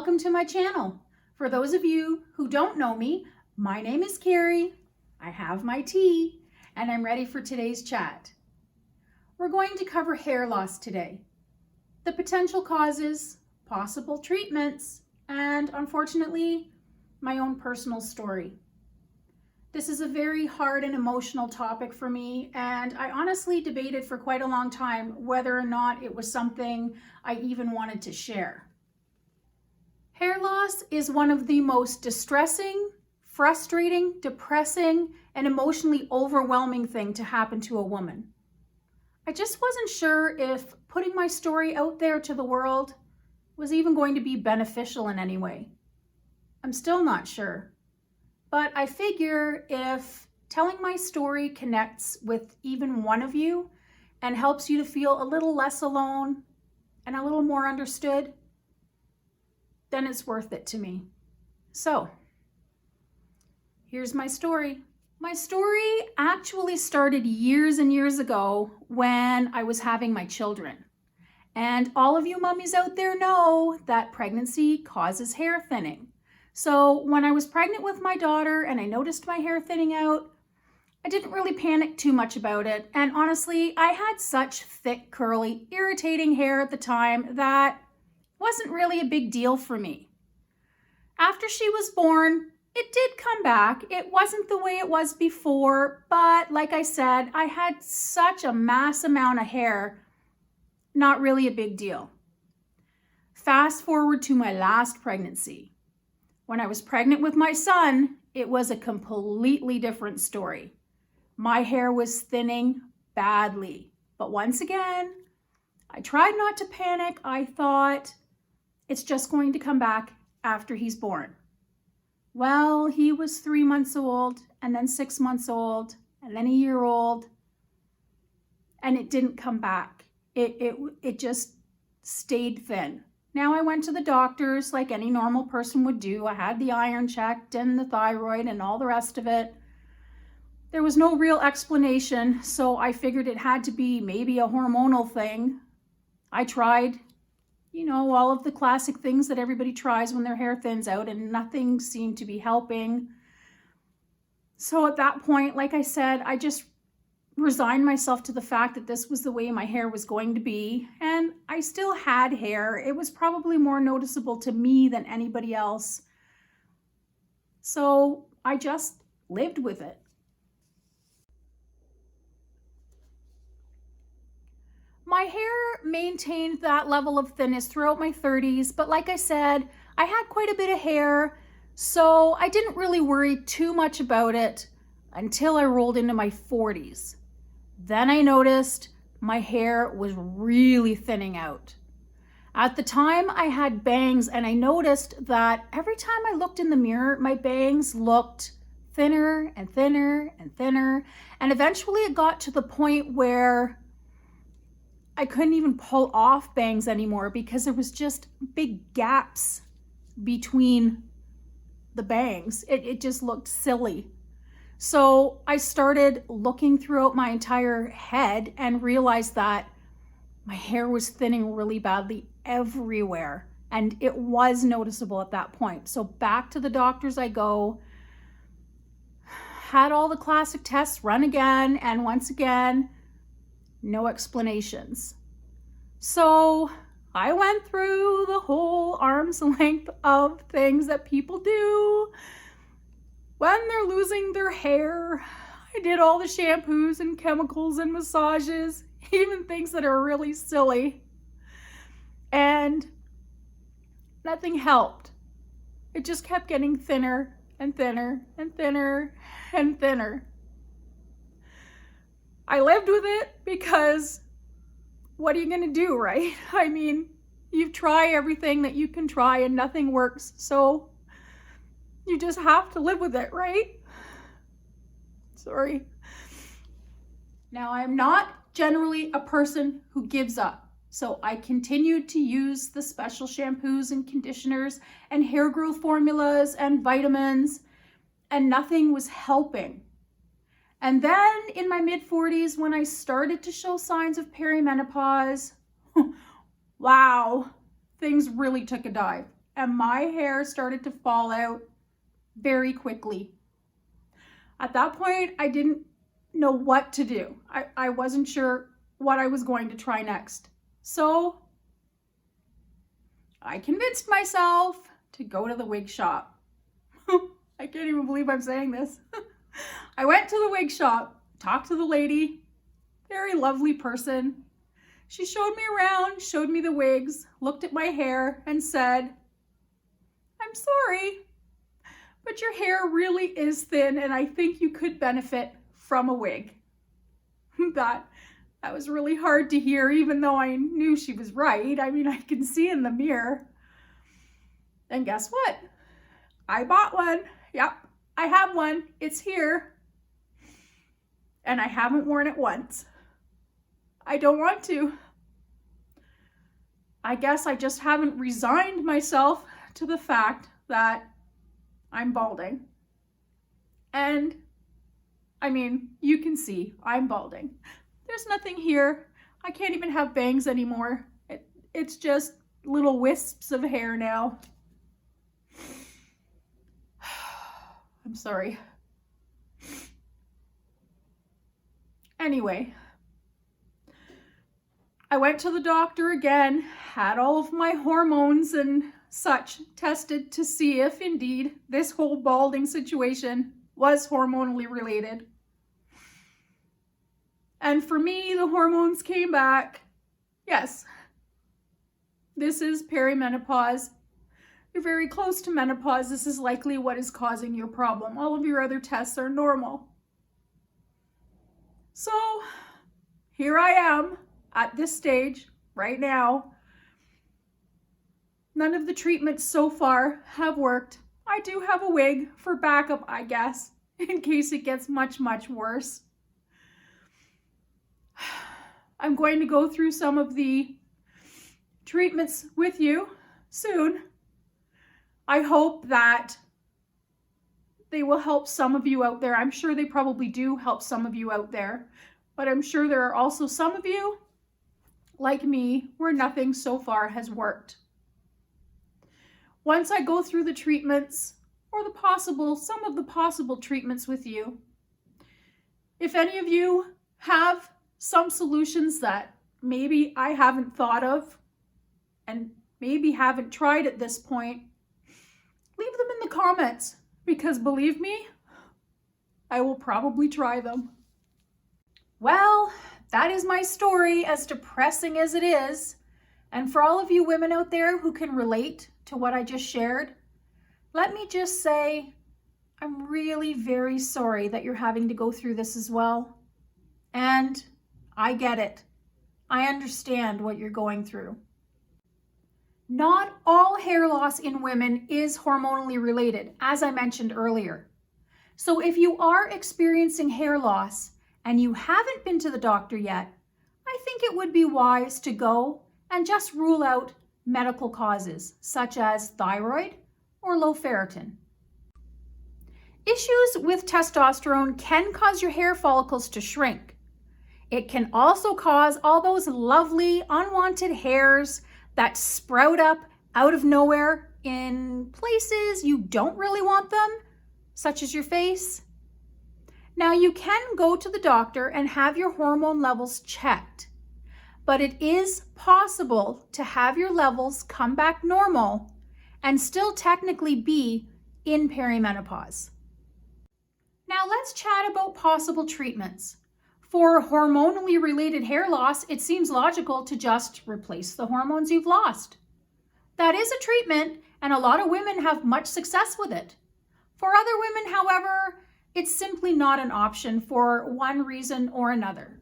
welcome to my channel. For those of you who don't know me, my name is Kari, I have my tea, and I'm ready for today's chat. We're going to cover hair loss today, the potential causes, possible treatments, and unfortunately, my own personal story. This is a very hard and emotional topic for me, and I honestly debated for quite a long time whether or not it was something I even wanted to share. Hair loss is one of the most distressing, frustrating, depressing, and emotionally overwhelming thing to happen to a woman. I just wasn't sure if putting my story out there to the world was even going to be beneficial in any way. I'm still not sure. But I figure if telling my story connects with even one of you and helps you to feel a little less alone and a little more understood, then it's worth it to me. So, here's my story. My story actually started years and years ago when I was having my children. And all of you mummies out there know that pregnancy causes hair thinning. So when I was pregnant with my daughter and I noticed my hair thinning out, I didn't really panic too much about it. And honestly, I had such thick, curly, irritating hair at the time that wasn't really a big deal for me. After she was born, it did come back. It wasn't the way it was before, but like I said, I had such a mass amount of hair, not really a big deal. Fast forward to my last pregnancy. When I was pregnant with my son, it was a completely different story. My hair was thinning badly, but once again, I tried not to panic. I thought, it's just going to come back after he's born. Well, he was 3 months old, and then 6 months old, and then a year old, and it didn't come back. It just stayed thin. Now I went to the doctors like any normal person would do. I had the iron checked and the thyroid and all the rest of it. There was no real explanation, so I figured it had to be maybe a hormonal thing. I tried, all of the classic things that everybody tries when their hair thins out, and nothing seemed to be helping. So at that point, like I said, I just resigned myself to the fact that this was the way my hair was going to be, and I still had hair. It was probably more noticeable to me than anybody else. So I just lived with it. My hair maintained that level of thinness throughout my 30s, but like I said, I had quite a bit of hair, so I didn't really worry too much about it until I rolled into my 40s. Then I noticed my hair was really thinning out. At the time, I had bangs, and I noticed that every time I looked in the mirror, my bangs looked thinner and thinner and thinner, and eventually it got to the point where I couldn't even pull off bangs anymore because there was just big gaps between the bangs. It just looked silly. So I started looking throughout my entire head and realized that my hair was thinning really badly everywhere. And it was noticeable at that point. So back to the doctors I go, had all the classic tests run again, and once again, no explanations. So I went through the whole arm's length of things that people do when they're losing their hair. I did all the shampoos and chemicals and massages, even things that are really silly. And nothing helped. It just kept getting thinner and thinner and thinner and thinner. I lived with it because what are you going to do, right? I mean, you try everything that you can try and nothing works. So you just have to live with it, right? Sorry. Now, I'm not generally a person who gives up. So I continued to use the special shampoos and conditioners and hair growth formulas and vitamins, and nothing was helping. And then in my mid-40s, when I started to show signs of perimenopause, wow, things really took a dive. and my hair started to fall out very quickly. At that point, I didn't know what to do. I wasn't sure what I was going to try next. So I convinced myself to go to the wig shop. I can't even believe I'm saying this. I went to the wig shop, talked to the lady, very lovely person. She showed me around, showed me the wigs, looked at my hair and said, "I'm sorry, but your hair really is thin and I think you could benefit from a wig." That was really hard to hear, even though I knew she was right. I mean, I can see in the mirror. And guess what? I bought one. Yep, I have one. It's here. And I haven't worn it once. I don't want to. I guess I just haven't resigned myself to the fact that I'm balding. And I mean, you can see I'm balding. There's nothing here. I can't even have bangs anymore. It's just little wisps of hair now. I'm sorry. Anyway, I went to the doctor again, had all of my hormones and such tested to see if indeed this whole balding situation was hormonally related. And for me, the hormones came back. Yes, this is perimenopause. You're very close to menopause. This is likely what is causing your problem. All of your other tests are normal. So here I am at this stage right now. None of the treatments so far have worked. I do have a wig for backup, I guess, in case it gets much, much worse. I'm going to go through some of the treatments with you soon. I hope that they will help some of you out there. I'm sure they probably do help some of you out there, but I'm sure there are also some of you, like me, where nothing so far has worked. Once I go through the treatments or some of the possible treatments with you, if any of you have some solutions that maybe I haven't thought of and maybe haven't tried at this point, leave them in the comments, because believe me, I will probably try them. Well, that is my story, as depressing as it is. And for all of you women out there who can relate to what I just shared, let me just say, I'm really very sorry that you're having to go through this as well. And I get it. I understand what you're going through. Not all hair loss in women is hormonally related, as I mentioned earlier. So if you are experiencing hair loss and you haven't been to the doctor yet, I think it would be wise to go and just rule out medical causes such as thyroid or low ferritin. Issues with testosterone can cause your hair follicles to shrink. It can also cause all those lovely unwanted hairs that sprout up out of nowhere in places you don't really want them, such as your face. Now, you can go to the doctor and have your hormone levels checked, but it is possible to have your levels come back normal and still technically be in perimenopause. Now, let's chat about possible treatments. For hormonally related hair loss, it seems logical to just replace the hormones you've lost. That is a treatment, and a lot of women have much success with it. For other women, however, it's simply not an option for one reason or another.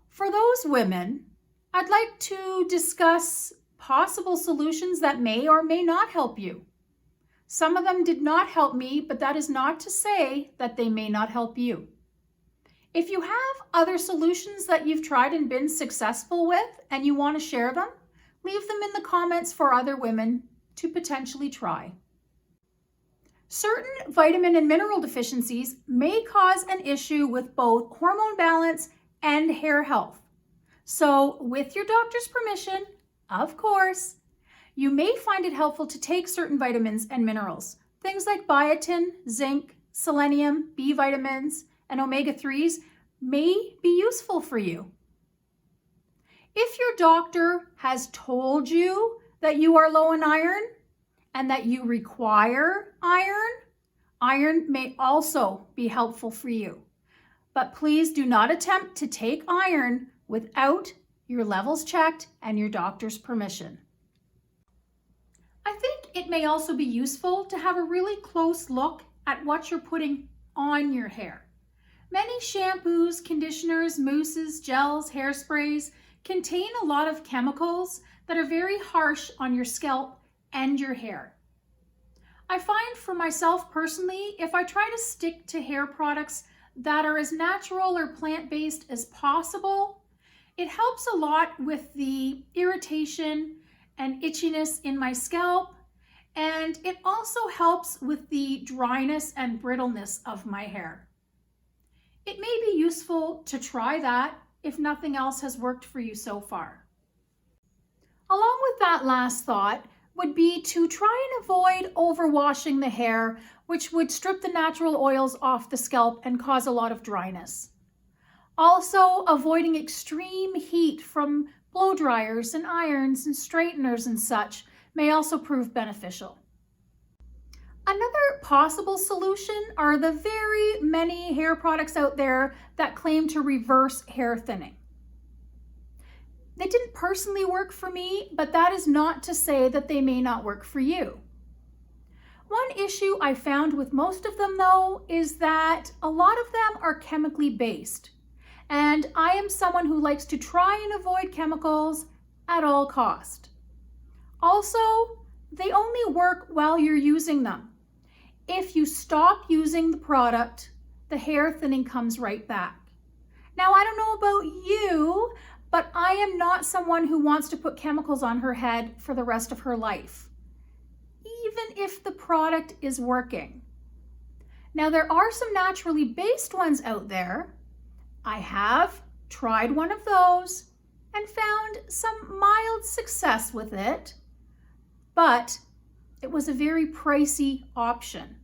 For those women, I'd like to discuss possible solutions that may or may not help you. Some of them did not help me, but that is not to say that they may not help you. If you have other solutions that you've tried and been successful with and you want to share them, leave them in the comments for other women to potentially try. Certain vitamin and mineral deficiencies may cause an issue with both hormone balance and hair health. So with your doctor's permission, of course, You may find it helpful to take certain vitamins and minerals. Things like biotin, zinc, selenium, B vitamins, and omega-3s may be useful for you. If your doctor has told you that you are low in iron and that you require iron, iron may also be helpful for you. But please do not attempt to take iron without your levels checked and your doctor's permission. I think it may also be useful to have a really close look at what you're putting on your hair. Many shampoos, conditioners, mousses, gels, hairsprays contain a lot of chemicals that are very harsh on your scalp and your hair. I find for myself personally, if I try to stick to hair products that are as natural or plant-based as possible, it helps a lot with the irritation and itchiness in my scalp, and it also helps with the dryness and brittleness of my hair. It may be useful to try that if nothing else has worked for you so far. Along with that last thought would be to try and avoid overwashing the hair, which would strip the natural oils off the scalp and cause a lot of dryness. Also, avoiding extreme heat from blow dryers and irons and straighteners and such may also prove beneficial. Another possible solution are the very many hair products out there that claim to reverse hair thinning. They didn't personally work for me, but that is not to say that they may not work for you. One issue I found with most of them, though, is that a lot of them are chemically based. And I am someone who likes to try and avoid chemicals at all cost. Also, they only work while you're using them. If you stop using the product, the hair thinning comes right back. Now, I don't know about you, but I am not someone who wants to put chemicals on her head for the rest of her life, even if the product is working. Now, there are some naturally based ones out there. I have tried one of those and found some mild success with it, but it was a very pricey option.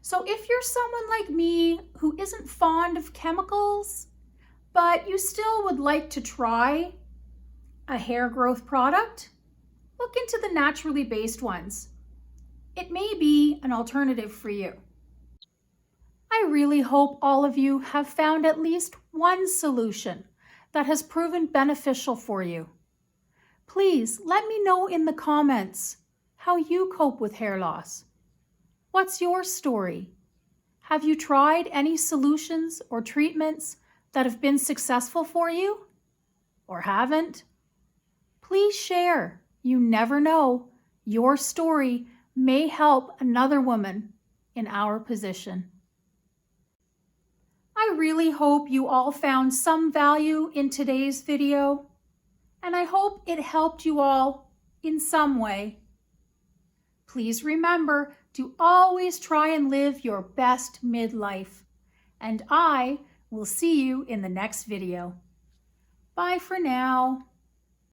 So if you're someone like me who isn't fond of chemicals, but you still would like to try a hair growth product, look into the naturally based ones. It may be an alternative for you. I really hope all of you have found at least one solution that has proven beneficial for you. Please let me know in the comments how you cope with hair loss. What's your story? Have you tried any solutions or treatments that have been successful for you or haven't? Please share. You never know. Your story may help another woman in our position. I really hope you all found some value in today's video, and I hope it helped you all in some way. Please remember to always try and live your best midlife, and I will see you in the next video. Bye for now.